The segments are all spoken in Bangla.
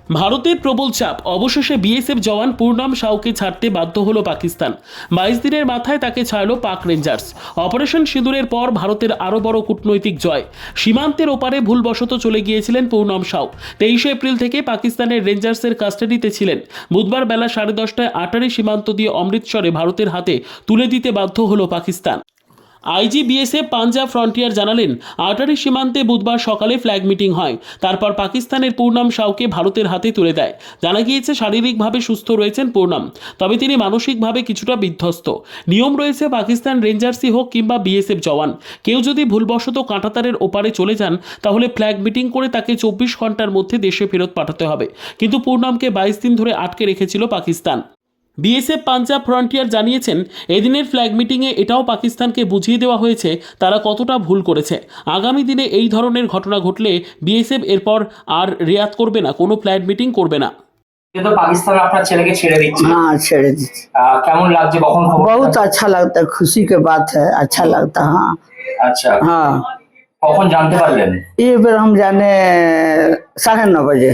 ভারতের প্রবল চাপ, অবশেষে বিএসএফ জওয়ান পূর্ণম সাউকে ছাড়তে বাধ্য হলো পাকিস্তান। 22 দিনের মাথায় তাকে ছাড়ল পাক রেঞ্জার্স। অপারেশন সিঁদুরের পর ভারতের আরও বড় কূটনৈতিক জয়। সীমান্তের ওপারে ভুলবশত চলে গিয়েছিলেন পূর্ণম সাউ। 23 এপ্রিল থেকে পাকিস্তানের রেঞ্জার্সের কাস্টাডিতে ছিলেন। বুধবার বেলা 10:30টায় আটারি সীমান্ত দিয়ে অমৃতসরে ভারতের হাতে তুলে দিতে বাধ্য হলো Pakistan. IG BSF Punjab frontier জানালেন, আটারি সীমান্তে বুধবার সকালে ফ্ল্যাগ মিটিং হয়। তারপর পাকিস্তানের পূর্ণম সাউকে ভারতের হাতে তুলে দেয়। জানা গিয়েছে শারীরিকভাবে সুস্থ রয়েছেন পূর্ণম, তবে তিনি মানসিকভাবে কিছুটা বিধ্বস্ত। নিয়ম রয়েছে, পাকিস্তান রেঞ্জার্সই হোক কিংবা বিএসএফ জওয়ান, কেউ যদি ভুলবশত কাঁটাতারের ওপারে চলে যান তাহলে ফ্ল্যাগ মিটিং করে তাকে 24 ঘন্টার মধ্যে দেশে ফেরত পাঠাতে হবে। কিন্তু পূর্ণমকে 22 দিন ধরে আটকে রেখেছিল পাকিস্তান। বিএসএফ পাঞ্জাব ফ্রন্টিয়ার জানিয়েছেন, এদিনের ফ্ল্যাগ মিটিংয়ে এটাও পাকিস্তানকে বুঝিয়ে দেওয়া হয়েছে তারা কতটা ভুল করেছে। আগামী দিনে এই ধরনের ঘটনা ঘটলে বিএসএফ এরপর আর রিয়াত করবে না, কোনো ফ্ল্যাগ মিটিং করবে না। तो पाकिस्तान अपना चले के छेड़े दीजिए। हाँ छेड़े दीजिए। केमन लागছে কখন খবর? बहुत अच्छा लगता है, खुशी के बात है, अच्छा लगता है। हाँ अच्छा, हाँ কখন জানতে পারলেন? ये बेर हम जाने 9:30 बजे।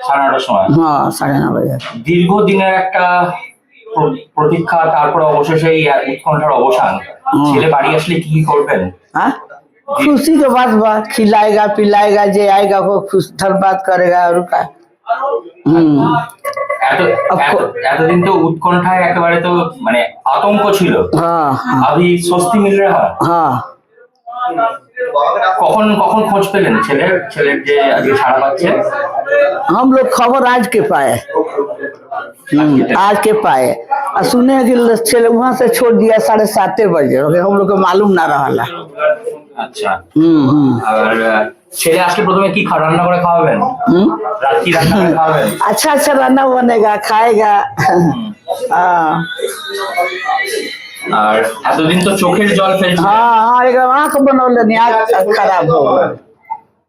9:30টার সময়। हाँ 9:30 बजे। দীর্ঘদিনের একটা প্রতীক্ষা, তারপরে অবশেষে এই উৎকণ্ঠার অবসান। ছেলে বাড়ি আসলে কি কি করবেন? हाँ खुशी के बात बा, खिलाएगा पिलाएगा, जे आएगा वो खुश धन्यवाद करेगा और का। এতদিন তো উৎকণ্ঠায় একেবারে তো মানে আতঙ্ক ছিল। हाँ আবি স্বস্তি মিল রহা। हाँ কখন কখন খোঁজ পেলেন ছেলের যে আজকে ছাড়া পাচ্ছে? हम लोग खबर आज के पाए। आज के पाए और सुने कि चले वहाँ से छोड़ दिया 7:30 बजे। हम लोग को मालूम ना रहा। আচ্ছা, আর ছেলে আসলে প্রথমে কি রান্না করে খাওয়াবেন? রাত কি রান্না করে খাওয়াবেন? अच्छा अच्छा खाना बनेगा, खाएगा। हाँ আর এতদিন তো চোখের জল ফেলছে। हाँ हाँ एकदम आँख बनौले नहीं, आँख खराब हो गई।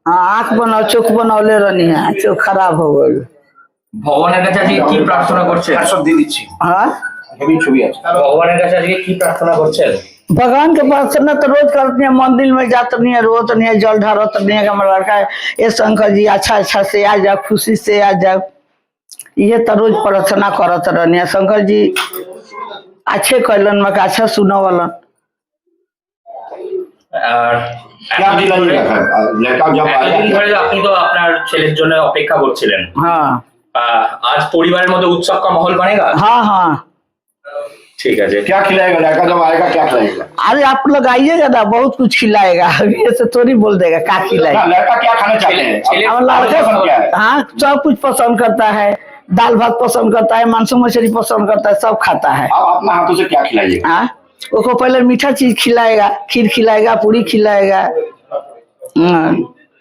हाँ आँख बनाओ, चोख बनौले रहनी है, चोख खराब हो गई। ভগবানের কাছে আজকে কি প্রার্থনা করছেন? সব দিয়ে দিচ্ছি। हाँ হেভি ছবি আছে। ভগবানের কাছে আজকে কি প্রার্থনা করছেন? भगवान के प्रार्थना तो रोज करती है, मंदिर में जाते नहीं है, रोज नहीं है, जल ढारत नहीं है। हमारा लड़का ये शंकर जी अच्छा अच्छा से आ जाओ, खुशी से आ जाओ, ये तो रोज प्रार्थना करत रहनी है। शंकर जी अच्छे कैलन में अच्छा सुनो वालन। আর এতদিন ধরে আপনি তো আপনার ছেলের জন্য অপেক্ষা করছিলেন। हाँ आज পরিবারের মধ্যে उत्सव का माहौल बनेगा? हाँ हाँ ठीक है। क्या खिलाएगा लड़का जब आएगा? क्या खिलाएगा? अरे आप लोग आइएगा ना, बहुत कुछ खिलाएगा। ऐसे थोड़ी बोल देगा क्या खिलाएगा। लड़का क्या खाना चाहते हैं? हमारा लड़का हाँ सब कुछ पसंद करता है, दाल भात पसंद करता है, मांस मछली पसंद करता है, सब खाता है। आप अपना हाथों से क्या खिलाइएगा? हाँ उसको पहले मीठा चीज खिलाएगा, खीर खिलाएगा, पूरी खिलाएगा।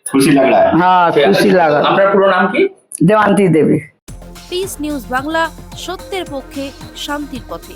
खुशी लग रहा है? हाँ खुशी लगा। আপনার পুরো নাম কি? देवांती देवी। পিস নিউজ বাংলা, সত্যের পক্ষে শান্তির পথে।